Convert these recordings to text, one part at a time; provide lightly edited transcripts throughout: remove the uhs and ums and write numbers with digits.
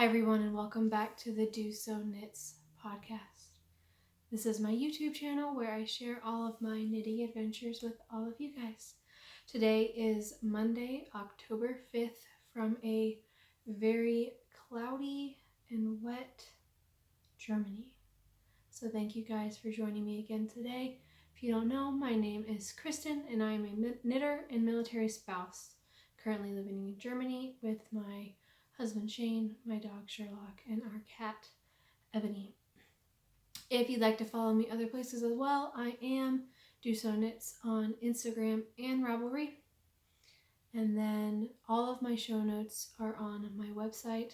everyone, and welcome back to the DoSo Knits podcast. This is my YouTube channel where I share all of my knitting adventures with all of you guys. Today is Monday, October 5th, from a very cloudy and wet Germany. So thank you guys for joining me again today. If you don't know, my name is Kristen and I am a knitter and military spouse, currently living in Germany with my husband Shane, my dog Sherlock, and our cat Ebony. If you'd like to follow me other places as well, I am DoSo Knits on Instagram and Ravelry. And then all of my show notes are on my website,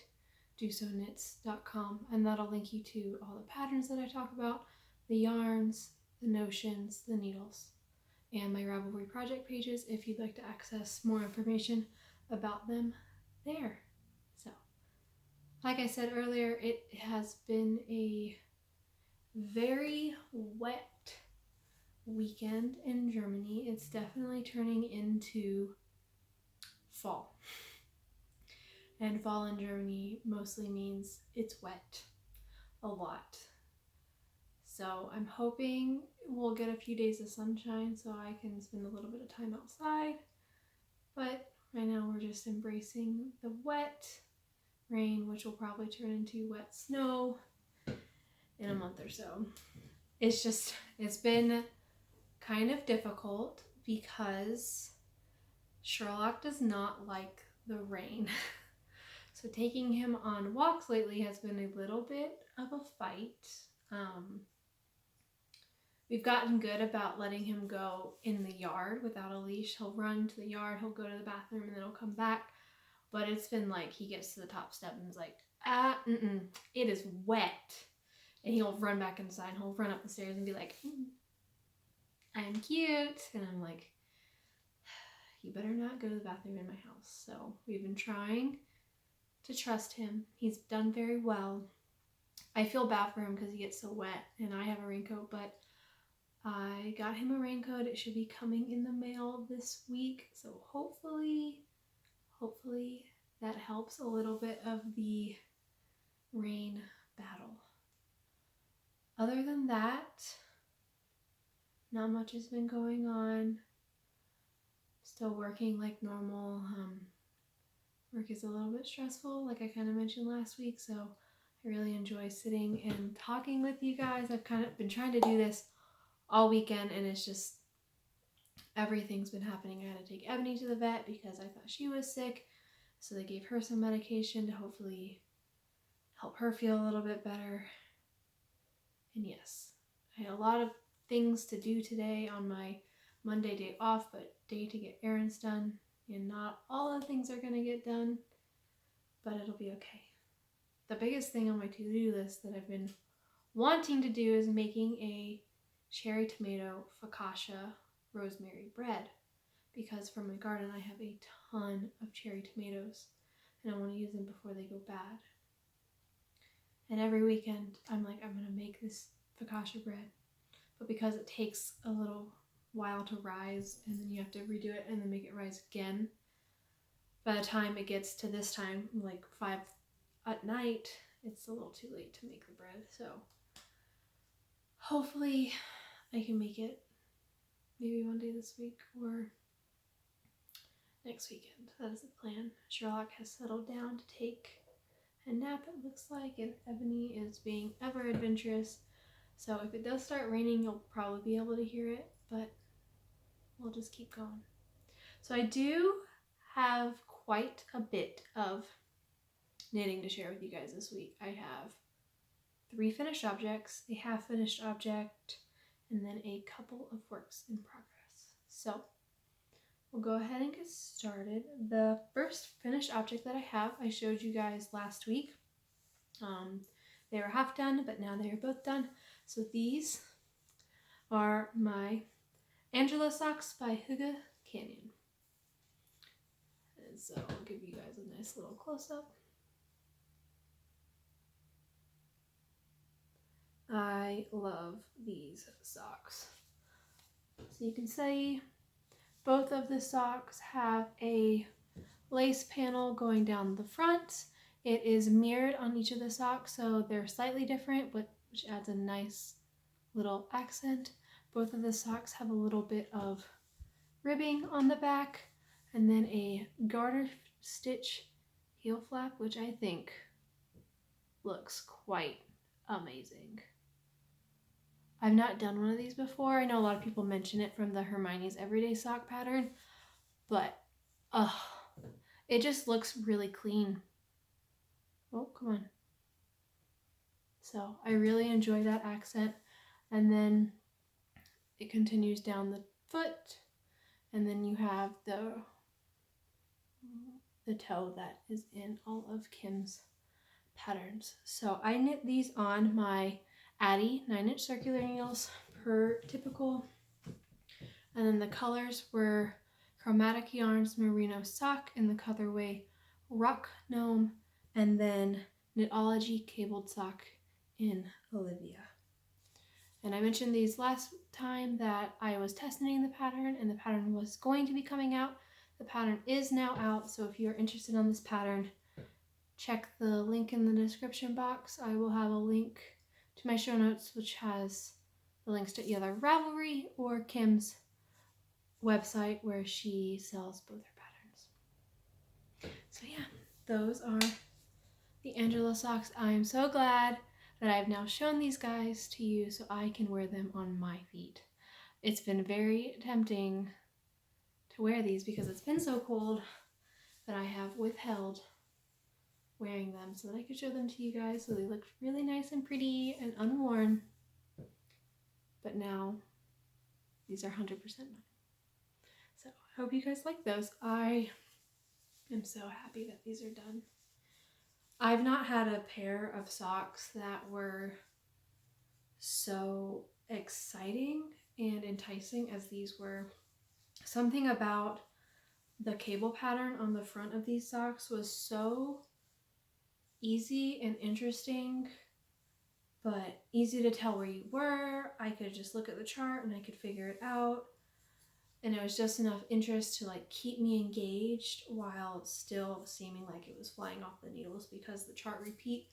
DoSoKnits.com, and that'll link you to all the patterns that I talk about, the yarns, the notions, the needles, and my Ravelry project pages if you'd like to access more information about them there. So, like I said earlier, it has been a very wet weekend in Germany. It's definitely turning into fall. And fall in Germany mostly means it's wet a lot. So I'm hoping we'll get a few days of sunshine so I can spend a little bit of time outside. But right now we're just embracing the wet rain, which will probably turn into wet snow in a month or so. It's been kind of difficult because Sherlock does not like the rain. So taking him on walks lately has been a little bit of a fight. We've gotten good about letting him go in the yard without a leash. He'll run to the yard, he'll go to the bathroom, and then he'll come back. But it's been like he gets to the top step and is like, it is wet. And he'll run back inside and he'll run up the stairs and be like, I'm cute. And I'm like, you better not go to the bathroom in my house. So we've been trying to trust him. He's done very well. I feel bad for him because he gets so wet and I have a raincoat, but I got him a raincoat. It should be coming in the mail this week. So hopefully that helps a little bit of the rain battle. Other than that, not much has been going on. Still working like normal. Work is a little bit stressful, like I kind of mentioned last week, so I really enjoy sitting and talking with you guys. I've kind of been trying to do this all weekend, and it's just everything's been happening. I had to take Ebony to the vet because I thought she was sick, so they gave her some medication to hopefully help her feel a little bit better. And yes, I had a lot of things to do today on my Monday day off, but day to get errands done. And not all the things are going to get done, but it'll be okay. The biggest thing on my to-do list that I've been wanting to do is making a cherry tomato focaccia rosemary bread, because from my garden I have a ton of cherry tomatoes and I want to use them before they go bad. And every weekend I'm like, I'm going to make this focaccia bread, but because it takes a little while to rise and then you have to redo it and then make it rise again, by the time it gets to this time, like 5 at night, it's a little too late to make the bread. So hopefully I can make it maybe one day this week or next weekend. That is the plan. Sherlock has settled down to take a nap, it looks like, and Ebony is being ever adventurous. So if it does start raining, you'll probably be able to hear it, but we'll just keep going. So I do have quite a bit of knitting to share with you guys this week. I have 3 finished objects, a half finished object, and then a couple of works in progress. So we'll go ahead and get started. The first finished object that I have, I showed you guys last week. They were half done, but now they are both done. So these are my Antler socks by Hygge Canyon. And so I'll give you guys a nice little close-up. I love these socks. So you can see both of the socks have a lace panel going down the front It is mirrored on each of the socks, so they're slightly different, but which adds a nice little accent. Both of the socks have a little bit of ribbing on the back, and then a garter stitch heel flap, which I think looks quite amazing. I've not done one of these before. I know a lot of people mention it from the Hermione's Everyday Sock pattern, but it just looks really clean. Oh, come on. So I really enjoy that accent. And then it continues down the foot, and then you have the toe that is in all of Kim's patterns. So I knit these on my Addy 9-inch circular needles per typical. And then the colors were Chromatic Yarns Merino Sock in the colorway Rock Gnome, and then Knitology Cabled Sock in Olivia. And I mentioned these last time that I was testing the pattern, and the pattern was going to be coming out. The pattern is now out, so if you're interested in this pattern, check the link in the description box. I will have a link to my show notes, which has the links to either Ravelry or Kim's website where she sells both her patterns. So yeah, those are the Angela socks. I am so glad that I've now shown these guys to you so I can wear them on my feet. It's been very tempting to wear these because it's been so cold that I have withheld wearing them so that I could show them to you guys so they look really nice and pretty and unworn. But now these are 100% mine. So I hope you guys like those. I am so happy that these are done. I've not had a pair of socks that were so exciting and enticing as these were. Something about the cable pattern on the front of these socks was so easy and interesting, but easy to tell where you were. I could just look at the chart and I could figure it out. And it was just enough interest to like keep me engaged while still seeming like it was flying off the needles, because the chart repeat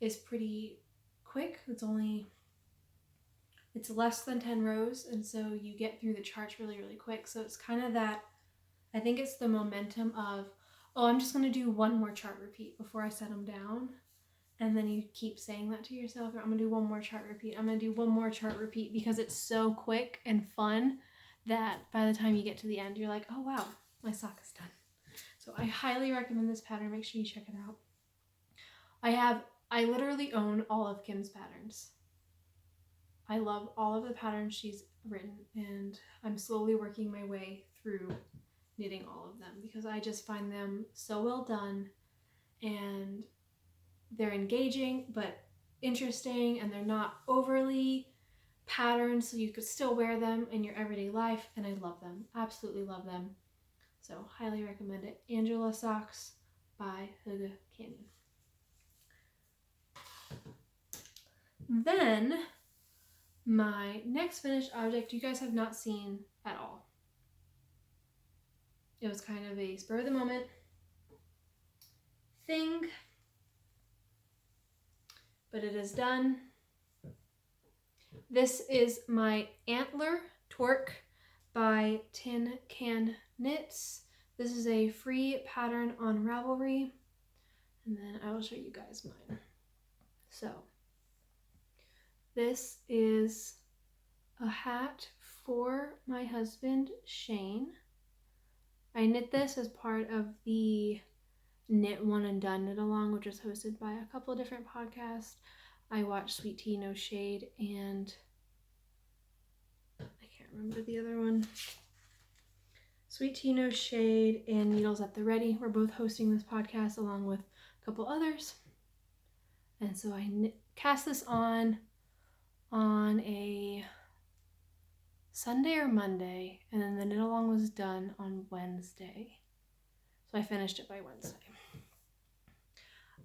is pretty quick. It's less than 10 rows, and so you get through the charts really, really quick. So it's kind of that, I think it's the momentum of, oh, I'm just going to do one more chart repeat before I set them down. And then you keep saying that to yourself, I'm going to do one more chart repeat. I'm going to do one more chart repeat, because it's so quick and fun that by the time you get to the end, you're like, oh wow, my sock is done. So I highly recommend this pattern. Make sure you check it out. I literally own all of Kim's patterns. I love all of the patterns she's written, and I'm slowly working my way through knitting all of them because I just find them so well done, and they're engaging but interesting, and they're not overly patterns, so you could still wear them in your everyday life, and I love them. Absolutely love them. So highly recommend it. Angela Socks by Hygge Canyon. Then my next finished object you guys have not seen at all. It was kind of a spur of the moment thing, but it is done. This is my Antler Torque by TinCan Knits. This is a free pattern on Ravelry, and then I will show you guys mine. So this is a hat for my husband, Shane. I knit this as part of the Knit One and Done Knit Along, which is hosted by a couple of different podcasts. I watched Sweet Tea No Shade and I can't remember the other one. Sweet Tea No Shade and Needles at the Ready were both hosting this podcast along with a couple others. And so I cast this on a Sunday or Monday, and then the knit along was done on Wednesday. So I finished it by Wednesday.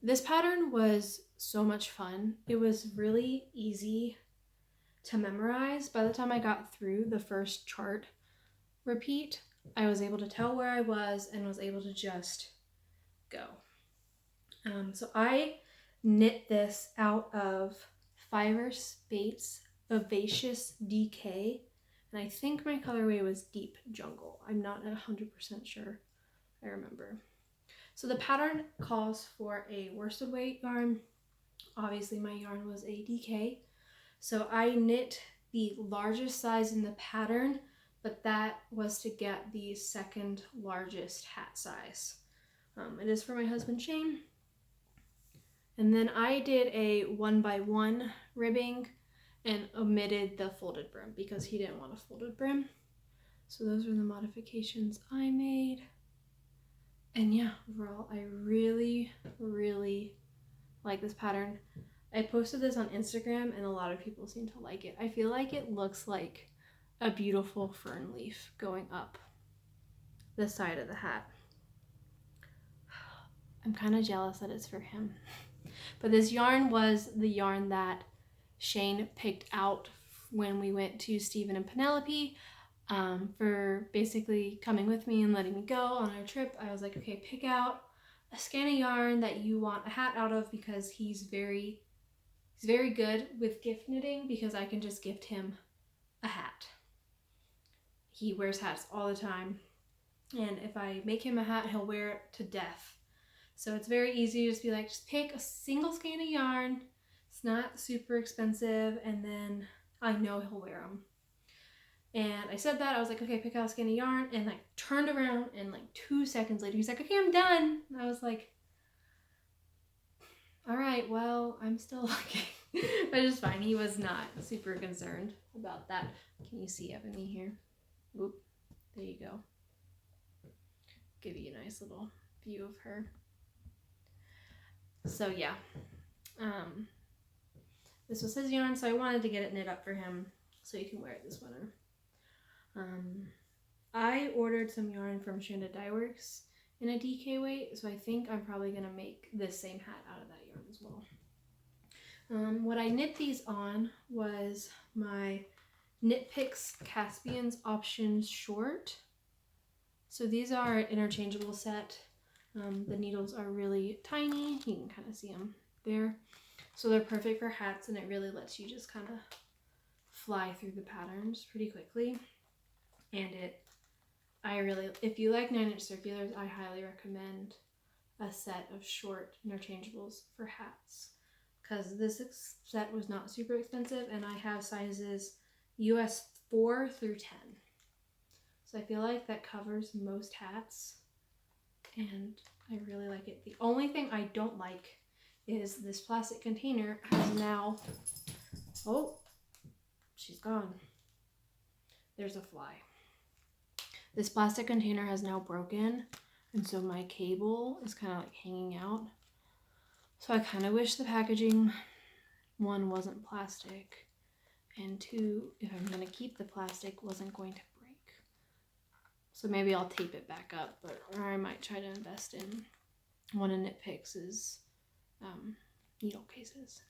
This pattern was so much fun. It was really easy to memorize. By the time I got through the first chart repeat, I was able to tell where I was and was able to just go. So I knit this out of Fiverr Space Vivacious DK, and I think my colorway was Deep Jungle. I'm not 100% sure. I remember. So the pattern calls for a worsted weight yarn. Obviously my yarn was a DK. So I knit the largest size in the pattern, but that was to get the second largest hat size. It is for my husband Shane. And then I did a 1x1 ribbing and omitted the folded brim because he didn't want a folded brim. So those were the modifications I made. And yeah, overall, I really, really like this pattern. I posted this on Instagram and a lot of people seem to like it. I feel like it looks like a beautiful fern leaf going up the side of the hat. I'm kind of jealous that it's for him. But this yarn was the yarn that Shane picked out when we went to Stephen and Penelope for basically coming with me and letting me go on our trip. I was like, okay, pick out a skein of yarn that you want a hat out of, because he's very good with gift knitting, because I can just gift him a hat. He wears hats all the time, and if I make him a hat, he'll wear it to death. So it's very easy to just be like, just pick a single skein of yarn. It's not super expensive, and then I know he'll wear them. And I said that, I was like, okay, pick out a skein of yarn, and like turned around, and like 2 seconds later, he's like, okay, I'm done. And I was like, all right, well, I'm still looking. But it's fine. He was not super concerned about that. Can you see Ebony here? Oop, there you go. Give you a nice little view of her. So yeah, this was his yarn, so I wanted to get it knit up for him so he can wear it this winter. I ordered some yarn from Shanda Dye Works in a DK weight, so I think I'm probably going to make this same hat out of that yarn as well. What I knit these on was my Knit Picks Caspian's Options Short. So these are an interchangeable set. The needles are really tiny. You can kind of see them there. So they're perfect for hats, and it really lets you just kind of fly through the patterns pretty quickly. And if you like 9-inch circulars, I highly recommend a set of short interchangeables for hats, because this set was not super expensive, and I have sizes US 4 through 10. So I feel like that covers most hats, and I really like it. The only thing I don't like is this plastic container has now, oh, she's gone. There's a fly. This plastic container has now broken, and so my cable is kind of like hanging out. So I kind of wish the packaging, one, wasn't plastic, and two, if I'm going to keep the plastic, wasn't going to break. So maybe I'll tape it back up, or I might try to invest in one of Knit Picks' needle cases.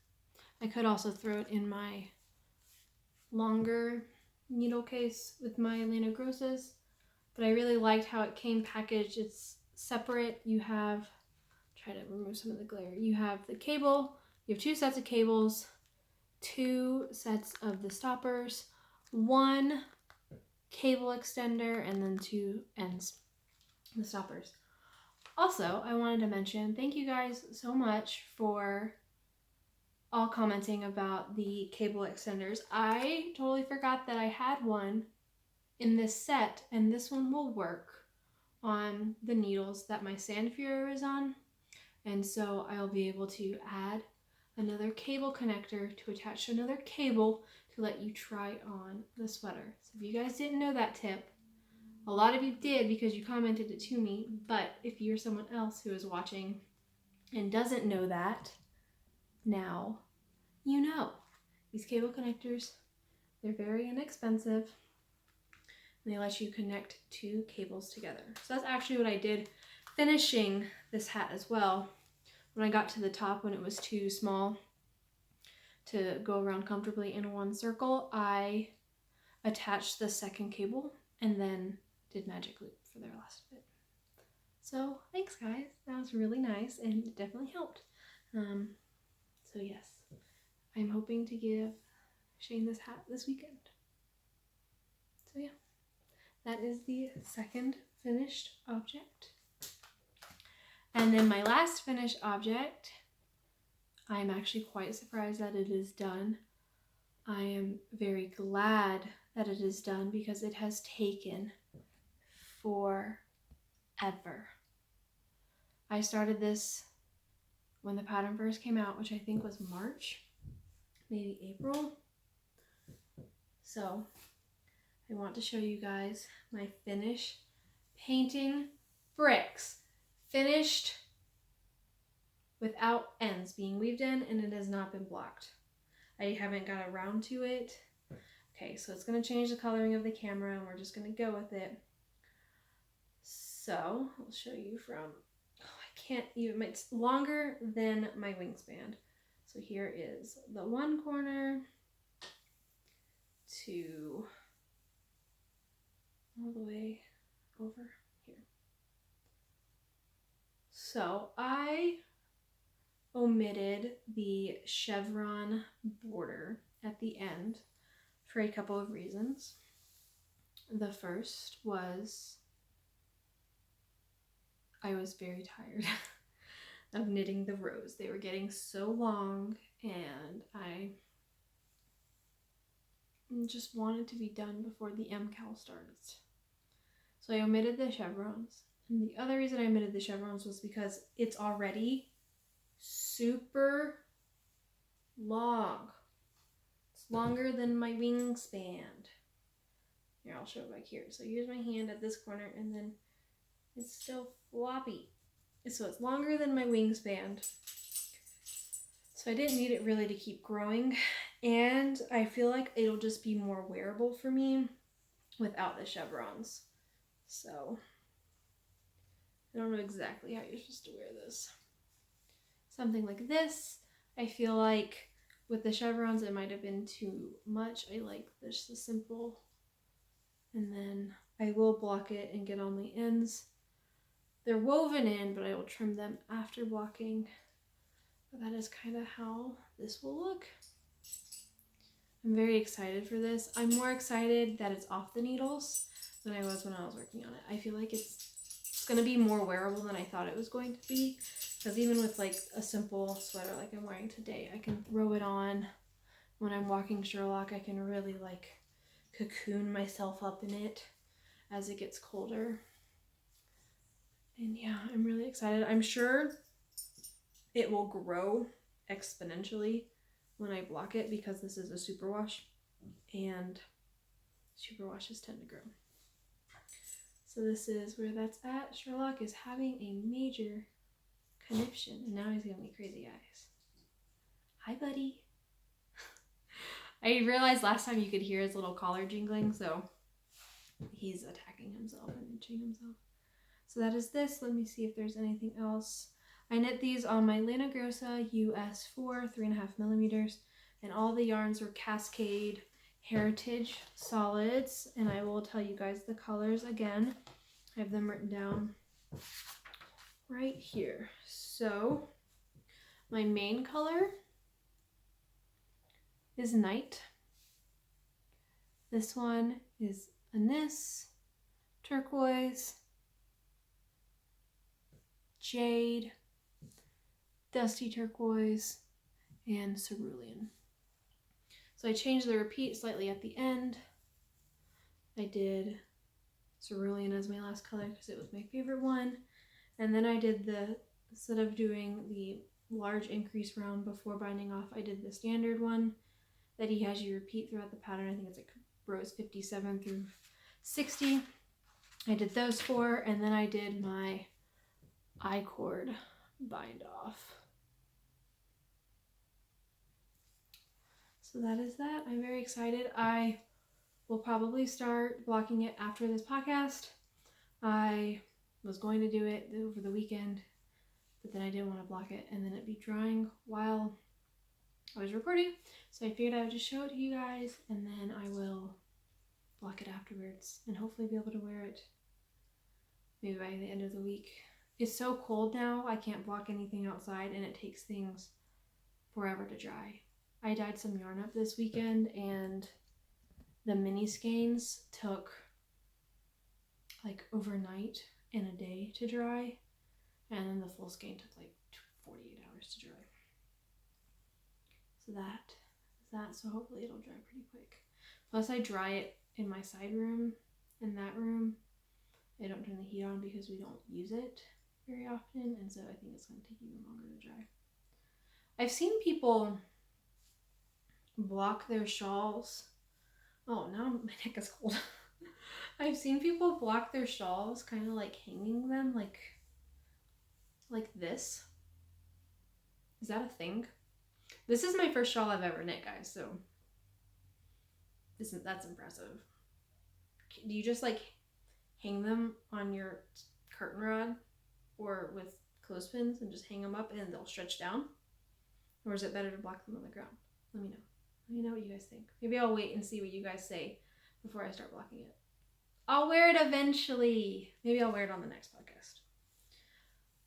I could also throw it in my longer needle case with my Elena Grosses, but I really liked how it came packaged. It's separate. You have, try to remove some of the glare. You have the cable, you have 2 sets of cables, 2 sets of the stoppers, 1 cable extender, and then 2 ends, the stoppers. Also, I wanted to mention, thank you guys so much for all commenting about the cable extenders. I totally forgot that I had one in this set, and this one will work on the needles that my Sand Fury is on, and so I'll be able to add another cable connector to attach to another cable to let you try on the sweater. So if you guys didn't know that tip, a lot of you did because you commented it to me, but if you're someone else who is watching and doesn't know that, now you know. These cable connectors, they're very inexpensive, and they let you connect 2 cables together. So that's actually what I did finishing this hat as well. When I got to the top, when it was too small to go around comfortably in one circle, I attached the second cable and then did magic loop for their last bit. So thanks guys, that was really nice and it definitely helped. So yes, I'm hoping to give Shane this hat this weekend. So yeah, that is the second finished object. And then my last finished object, I'm actually quite surprised that it is done. I am very glad that it is done because it has taken forever. I started this when the pattern first came out, which I think was March, maybe April. So I want to show you guys my finish painting bricks. Finished without ends being weaved in, and it has not been blocked. I haven't got around to it. Okay, so it's going to change the coloring of the camera, and we're just going to go with it. So I'll show you from, I can't even, it's longer than my wingspan. So here is the one corner to all the way over here. So I omitted the chevron border at the end for a couple of reasons. The first was I was very tired of knitting the rows. They were getting so long and I just wanted to be done before the MCAL starts. So I omitted the chevrons. And the other reason I omitted the chevrons was because it's already super long. It's longer than my wingspan. Here, I'll show it back here. So here's my hand at this corner and then it's still floppy. So it's longer than my wingspan. So I didn't need it really to keep growing. And I feel like it'll just be more wearable for me without the chevrons. So I don't know exactly how you're supposed to wear this. Something like this. I feel like with the chevrons it might have been too much. I like this the simple. And then I will block it and get on the ends. They're woven in, but I will trim them after blocking. But that is kind of how this will look. I'm very excited for this. I'm more excited that it's off the needles than I was when I was working on it. I feel like it's going to be more wearable than I thought it was going to be. Because even with like a simple sweater like I'm wearing today, I can throw it on. When I'm walking Sherlock, I can really like cocoon myself up in it as it gets colder. And yeah, I'm really excited. I'm sure it will grow exponentially when I block it because this is a superwash and superwashes tend to grow. So this is where that's at. Sherlock is having a major conniption and now he's giving me crazy eyes. Hi, buddy. I realized last time you could hear his little collar jingling, so he's attacking himself and itching himself. So that is this. Let me see if there's anything else. I knit these on my Lana Grossa US4 3.5 millimeters, and all the yarns were Cascade Heritage Solids, and I will tell you guys the colors again. I have them written down right here. So my main color is Night. This one is Anise, Turquoise, Jade, Dusty Turquoise, and Cerulean. So I changed the repeat slightly at the end. I did Cerulean as my last color because it was my favorite one. And then I did instead of doing the large increase round before binding off, I did the standard one that he has you repeat throughout the pattern. I think it's like rows 57 through 60. I did those 4, and then I did my I-cord bind off. So that is that. I'm very excited. I will probably start blocking it after this podcast. I was going to do it over the weekend, but then I didn't want to block it and then it'd be drying while I was recording. So I figured I would just show it to you guys and then I will block it afterwards and hopefully be able to wear it maybe by the end of the week it's so cold now, I can't block anything outside, and it takes things forever to dry. I dyed some yarn up this weekend, and the mini skeins took like overnight and a day to dry, and then the full skein took like 48 hours to dry. So so hopefully it'll dry pretty quick. Plus I dry it in my side room. In that room, I don't turn the heat on because we don't use it very often, and so I think it's going to take even longer to dry. I've seen people block their shawls. Oh, now my neck is cold. I've seen people block their shawls, kind of like hanging them like this. Is that a thing? This is my first shawl I've ever knit, guys, so that's impressive. Do you just like hang them on your curtain rod or with clothespins and just hang them up and they'll stretch down? Or is it better to block them on the ground? Let me know. Let me know what you guys think. Maybe I'll wait and see what you guys say before I start blocking it. I'll wear it eventually. Maybe I'll wear it on the next podcast.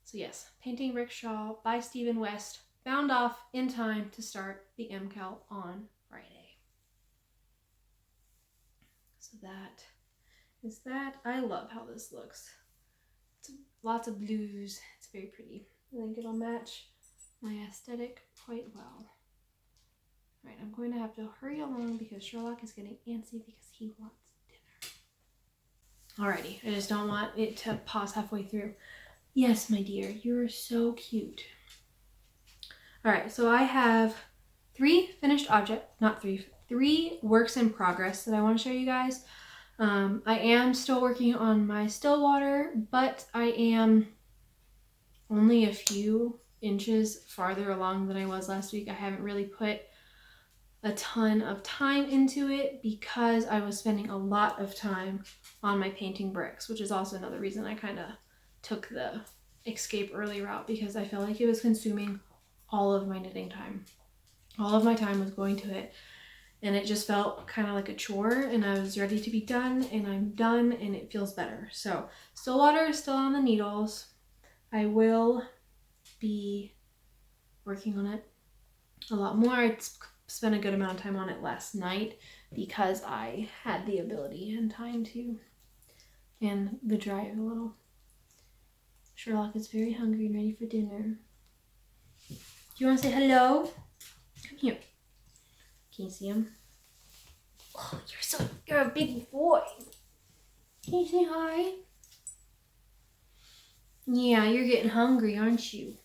So yes, Painting Brick Shawl by Stephen West, bound off in time to start the MCAL on Friday. So that is that. I love how this looks. It's lots of blues. It's very pretty. I think it'll match my aesthetic quite well. Alright, I'm going to have to hurry along because Sherlock is getting antsy because he wants dinner. Alrighty, I just don't want it to pause halfway through. Yes, my dear, you're so cute. Alright, so I have three works in progress that I want to show you guys. I am still working on my still water, but I am only a few inches farther along than I was last week. I haven't really put a ton of time into it because I was spending a lot of time on my painting bricks, which is also another reason I kind of took the escape early route, because I felt like it was consuming all of my knitting time. All of my time was going to it, and it just felt kind of like a chore, and I was ready to be done, and I'm done, and it feels better. So still water is still on the needles. I will be working on it a lot more. I spent a good amount of time on it last night because I had the ability and time to, and the drive a little. Sherlock is very hungry and ready for dinner. Do you want to say hello? Come here. Can you see him? Oh, you're a big boy. Can you say hi? Yeah, you're getting hungry, aren't you?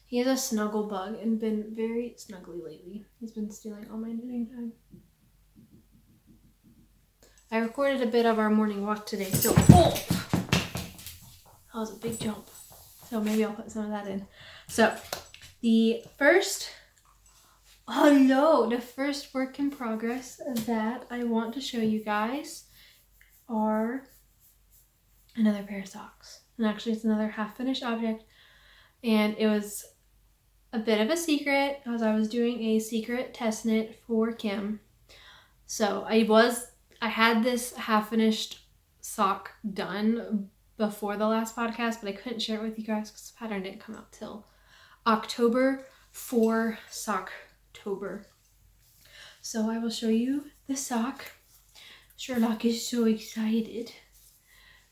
He is a snuggle bug and been very snuggly lately. He's been stealing all my knitting time. I recorded a bit of our morning walk today, so that was a big jump. So maybe I'll put some of that in. So the first work in progress that I want to show you guys are another pair of socks. And actually it's another half finished object, and it was a bit of a secret as I was doing a secret test knit for Kim. So I had this half finished sock done before the last podcast, but I couldn't share it with you guys because the pattern didn't come out till October for Socktober. So I will show you the sock. Sherlock is so excited.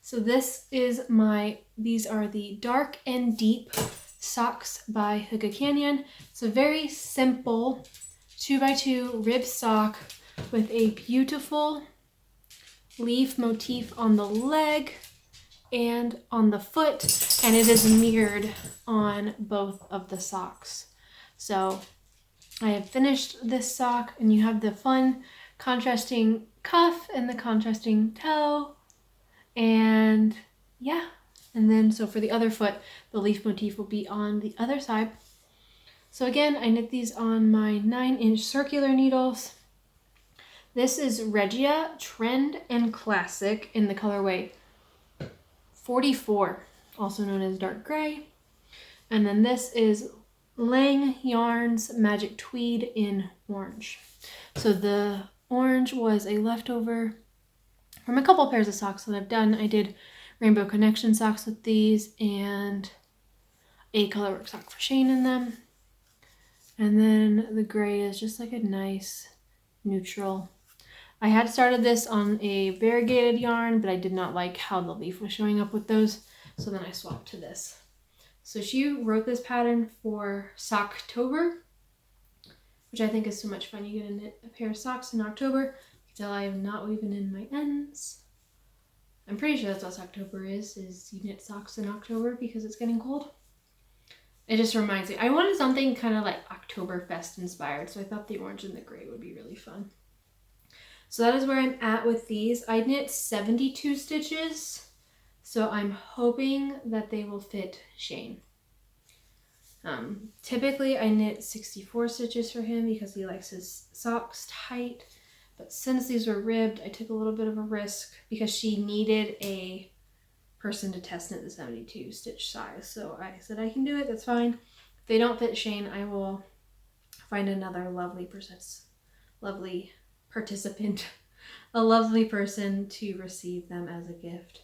So these are the Dark and Deep socks by Hygge Canyon. It's a very simple 2x2 rib sock with a beautiful leaf motif on the leg and on the foot, and it is mirrored on both of the socks. So I have finished this sock, and you have the fun contrasting cuff and the contrasting toe, and yeah. And then so for the other foot, the leaf motif will be on the other side. So again, I knit these on my 9-inch circular needles. This is Regia Trend and Classic in the colorway 44, also known as dark gray. And then this is Lang Yarns Magic Tweed in orange. So the orange was a leftover from a couple pairs of socks that I've done. I did Rainbow Connection socks with these, and a colorwork sock for Shane in them. And then the gray is just like a nice neutral. I had started this on a variegated yarn, but I did not like how the leaf was showing up with those, so then I swapped to this. So she wrote this pattern for Socktober, which I think is so much fun. You get to knit a pair of socks in October. You can tell I am not weaving in my ends. I'm pretty sure that's what Socktober is you knit socks in October because it's getting cold. It just reminds me. I wanted something kind of like Oktoberfest inspired, so I thought the orange and the gray would be really fun. So that is where I'm at with these. I knit 72 stitches, so I'm hoping that they will fit Shane. Typically I knit 64 stitches for him because he likes his socks tight, but since these were ribbed, I took a little bit of a risk because she needed a person to test knit the 72 stitch size. So I said I can do it, that's fine. If they don't fit Shane, I will find another lovely participant, a lovely person to receive them as a gift.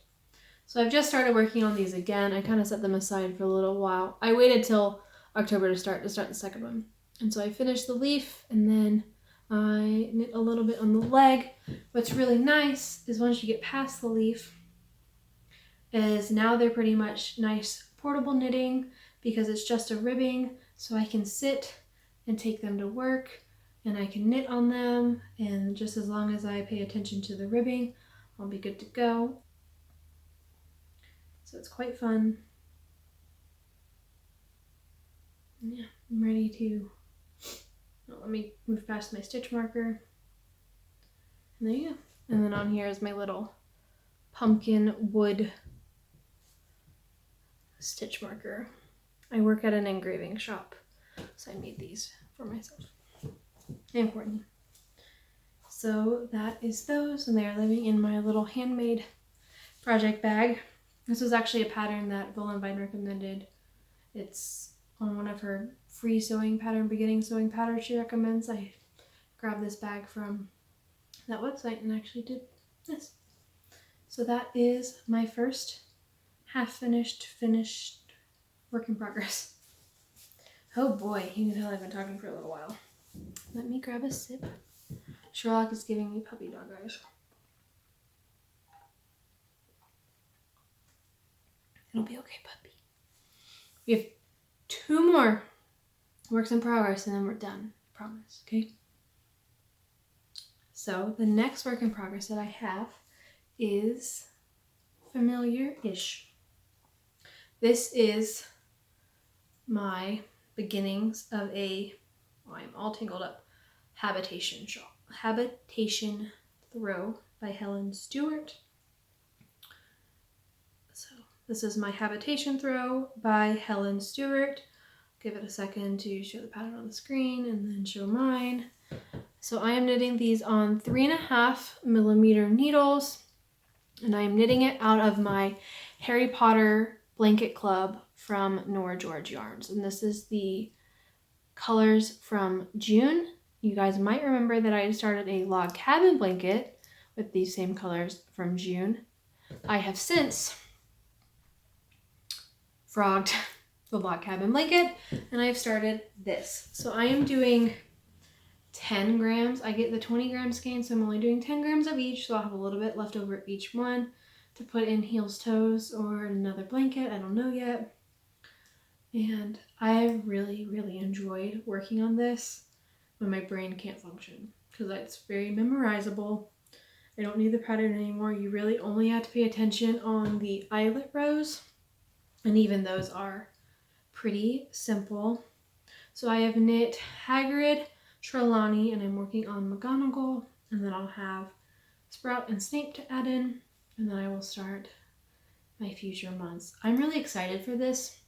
So I've just started working on these again. I kind of set them aside for a little while. I waited till October to start the second one. And so I finished the leaf and then I knit a little bit on the leg. What's really nice is once you get past the leaf is now they're pretty much nice portable knitting because it's just a ribbing, so I can sit and take them to work and I can knit on them, and just as long as I pay attention to the ribbing, I'll be good to go. So it's quite fun. Yeah, I'm ready to, let me move past my stitch marker. And there you go. And then on here is my little pumpkin wood stitch marker. I work at an engraving shop, so I made these for myself and Courtney. So that is those, and they are living in my little handmade project bag. This was actually a pattern that Vine recommended. It's on one of her free sewing pattern, beginning sewing patterns she recommends. I grabbed this bag from that website and actually did this. So that is my first finished work in progress. Oh boy, you can tell I've been talking for a little while. Let me grab a sip. Sherlock is giving me puppy dog eyes. It'll be okay, puppy. We have 2 more works in progress and then we're done. I promise, okay? So the next work in progress that I have is familiar-ish. This is my beginnings of a, oh, I'm all tangled up, Habitation shawl. Habitation throw by Helen Stewert. So this is my Habitation throw by Helen Stewert. Give it a second to show the pattern on the screen and then show mine. So I am knitting these on 3.5mm needles, and I am knitting it out of my Harry Potter Blanket Club from Nora George Yarns. And this is the colors from June. You guys might remember that I started a log cabin blanket with these same colors from June. I have since frogged the log cabin blanket and I've started this. So I am doing 10 grams. I get the 20 gram skein, so I'm only doing 10 grams of each, so I'll have a little bit left over each one to put in heels, toes, or another blanket. I don't know yet. And I really, really enjoyed working on this when my brain can't function because it's very memorizable. I don't need the pattern anymore. You really only have to pay attention on the eyelet rows, and even those are pretty simple. So I have knit Hagrid, Trelawney, and I'm working on McGonagall, and then I'll have Sprout and Snape to add in, and then I will start my future months. I'm really excited for this.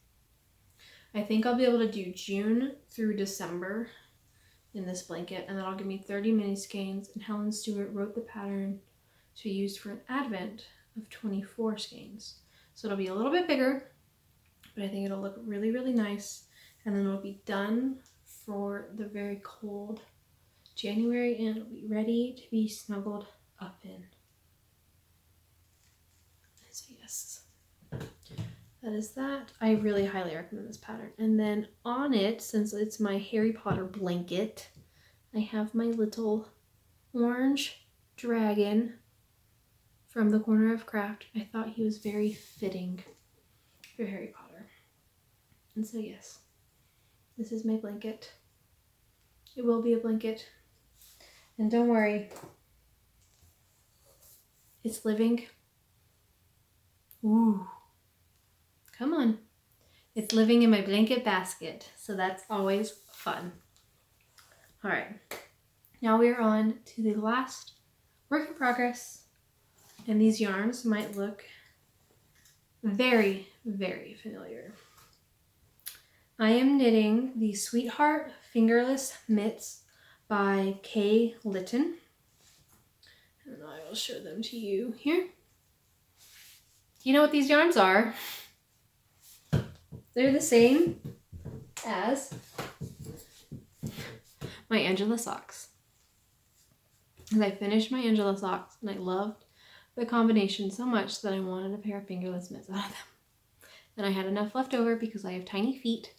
I think I'll be able to do June through December in this blanket, and that'll give me 30 mini skeins, and Helen Stewart wrote the pattern to be used for an advent of 24 skeins. So it'll be a little bit bigger, but I think it'll look really, really nice, and then it'll be done for the very cold January, and it'll be ready to be snuggled up in. So yes, yes. That is that. I really highly recommend this pattern. And then on it, since it's my Harry Potter blanket, I have my little orange dragon from the Corner of Craft. I thought he was very fitting for Harry Potter. And so yes, this is my blanket. It will be a blanket. And don't worry, it's living. Ooh. Come on. It's living in my blanket basket, so that's always fun. All right, now we are on to the last work in progress, and these yarns might look very, very familiar. I am knitting the Sweetheart Fingerless Mitts by Litton, and I will show them to you here. Do you know what these yarns are? They're the same as my Angela socks. Because I finished my Angela socks and I loved the combination so much that I wanted a pair of fingerless mitts out of them. And I had enough left over because I have tiny feet,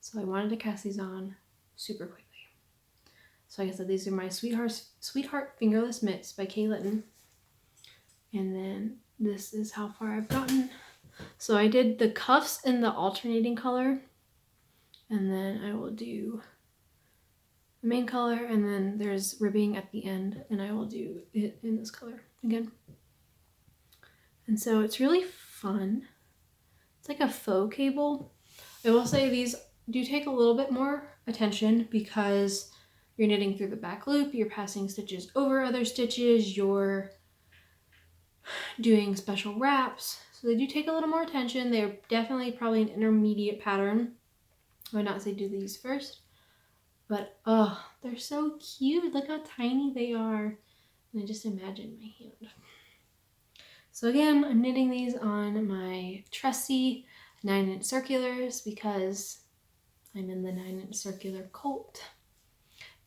so I wanted to cast these on super quickly. So like I said, these are my Sweetheart Fingerless Mitts by Litton. And then this is how far I've gotten. So I did the cuffs in the alternating color, and then I will do the main color, and then there's ribbing at the end, and I will do it in this color again. And so it's really fun. It's like a faux cable. I will say these do take a little bit more attention because you're knitting through the back loop, you're passing stitches over other stitches, you're doing special wraps. So they do take a little more attention. They're definitely probably an intermediate pattern. I would not say do these first. But, oh, they're so cute. Look how tiny they are. And I just imagine my hand. So again, I'm knitting these on my trusty 9-inch circulars because I'm in the 9-inch circular cult,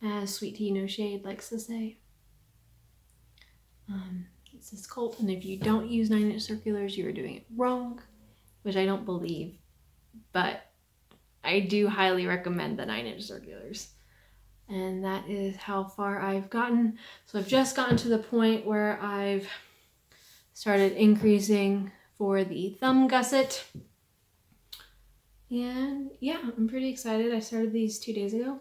as Sweet Tea No Shade likes to say. It's this cult, and if you don't use 9-inch circulars, you are doing it wrong, which I don't believe, but I do highly recommend the 9-inch circulars. And that is how far I've gotten. So I've just gotten to the point where I've started increasing for the thumb gusset. And yeah, I'm pretty excited. I started these 2 days ago.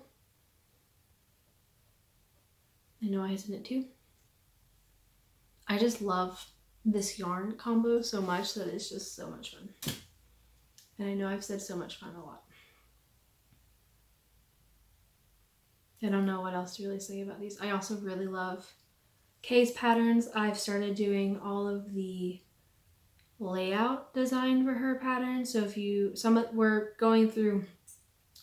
I know I said it too. I just love this yarn combo so much that it's just so much fun. And I know I've said so much fun a lot. I don't know what else to really say about these. I also really love Kay's patterns. I've started doing all of the layout design for her patterns. So if we're going through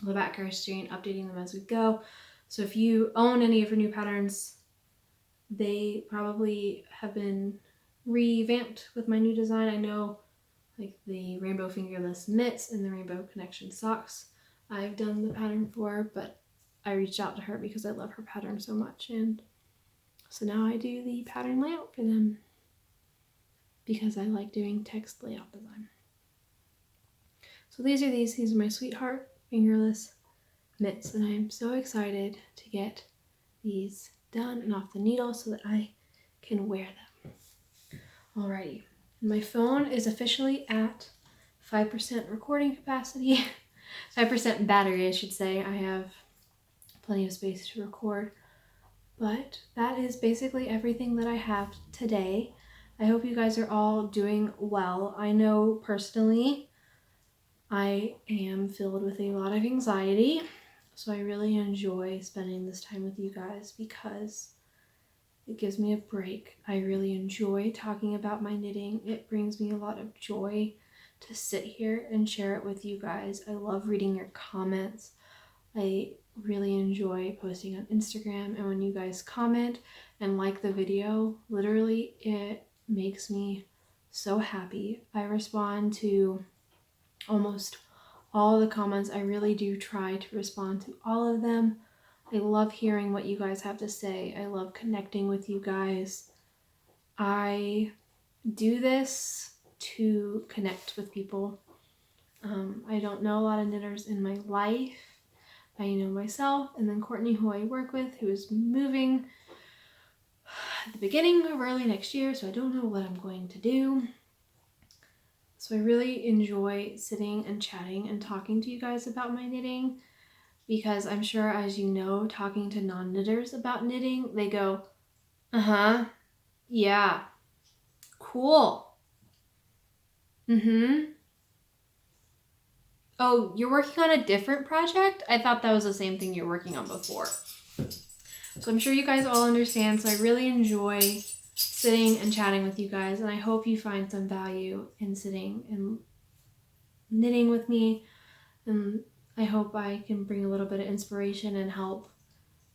the back history and updating them as we go. So if you own any of her new patterns, they probably have been revamped with my new design. I know like the Rainbow Fingerless Mitts and the Rainbow Connection Socks I've done the pattern for, but I reached out to her because I love her pattern so much, and so now I do the pattern layout for them because I like doing text layout design. So these are my Sweetheart Fingerless Mitts, and I'm so excited to get these done and off the needle so that I can wear them. Alrighty, my phone is officially at 5% recording capacity, 5% battery I should say. I have plenty of space to record, but that is basically everything that I have today. I hope you guys are all doing well. I know personally I am filled with a lot of anxiety, so I really enjoy spending this time with you guys because it gives me a break. I really enjoy talking about my knitting. It brings me a lot of joy to sit here and share it with you guys. I love reading your comments. I really enjoy posting on Instagram, and when you guys comment and like the video, literally it makes me so happy. I respond to almost all the comments. I really do try to respond to all of them. I love hearing what you guys have to say. I love connecting with you guys. I do this to connect with people. I don't know a lot of knitters in my life. I know myself, and then Courtney, who I work with, who is moving at the beginning of early next year, so I don't know what I'm going to do. So I really enjoy sitting and chatting and talking to you guys about my knitting, because I'm sure, as you know, talking to non-knitters about knitting, they go, uh-huh, yeah, cool, mm-hmm. Oh, you're working on a different project? I thought that was the same thing you're working on before. So I'm sure you guys all understand, so I really enjoy sitting and chatting with you guys, and I hope you find some value in sitting and knitting with me, and I hope I can bring a little bit of inspiration and help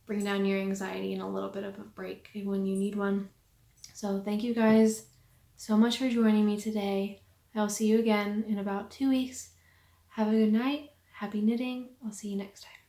bring down your anxiety and a little bit of a break when you need one. So thank you guys so much for joining me today. I'll see you again in about 2 weeks. Have a good night. Happy knitting. I'll see you next time.